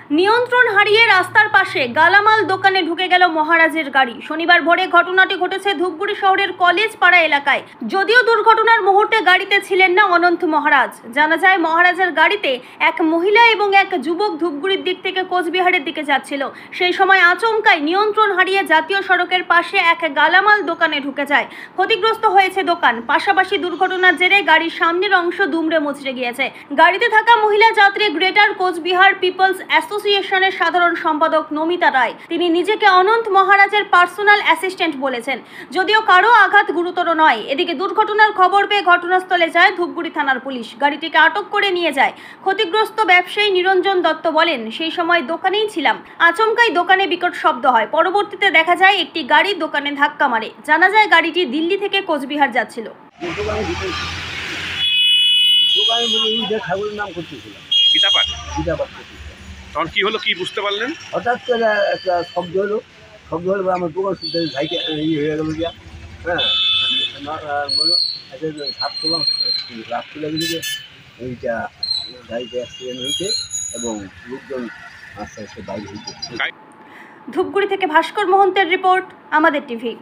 নিয়ন্ত্রণ হারিয়ে রাস্তার পাশে গালামাল দোকানে ঢুকে গেল মহারাজের গাড়ি। শনিবার ভোরে ঘটনাটি ঘটেছে ধূপগুড়ি শহরের কলেজ পাড়া এলাকায়। যদিও দুর্ঘটনার মুহূর্তে গাড়িতে ছিলেন না অনন্ত মহারাজ। জানা যায় মহারাজের গাড়িতে এক মহিলা এবং এক যুবক ধূপগুড়ির দিক থেকে কোচবিহারের দিকে যাচ্ছিল। সেই সময় আচমকাই নিয়ন্ত্রণ হারিয়ে জাতীয় সড়কের পাশে এক গালামাল দোকানে ঢুকে যায়। ক্ষতিগ্রস্ত হয়েছে দোকান। পাশাপাশি দুর্ঘটনার জেরে গাড়ির সামনের অংশ দুমড়ে মুচড়ে গিয়েছে। গাড়িতে থাকা মহিলা যাত্রী গ্রেটার কোচবিহার পিপলস অ্যাসোসিয়েশনের সাধারণ সম্পাদক নমিতা রায়। তিনি নিজেকে অনন্ত মহারাজের পার্সোনাল অ্যাসিস্ট্যান্ট বলেছেন। যদিও কারো আঘাত গুরুতর নয়। এদিকে দুর্ঘটনার খবর পেয়ে ঘটনাস্থলে যায় ধূপগুড়ি থানার পুলিশ। গাড়িটিকে আটক করে নিয়ে যায়। ক্ষতিগ্রস্ত ব্যবসায়ী নিরঞ্জন দত্ত বলেন, সেই সময় দোকানেই ছিলাম। আচমকাই দোকানে বিকট শব্দ হয়। পরবর্তীতে দেখা যায় একটি গাড়ি দোকানে ধাক্কা মারে। জানা যায় গাড়িটি দিল্লি থেকে কোচবিহার যাচ্ছিল। তখন কি হলো, কি বুঝতে পারলেন? হঠাৎ করে একটা শব্দ হলো আমার দোকান শুনতে ভাইকে ইয়ে হয়ে গেল গিয়া। হ্যাঁ, বলো একটা ঝাপ করলাম, রাত তুলে গেছে। এইটা গাড়িতে অ্যাক্সিডেন্ট হয়েছে এবং লোকজন আস্তে আস্তে বাইরে হয়েছে। ধূপগুড়ি থেকে ভাস্কর মহন্তের রিপোর্ট, আমাদের টিভি।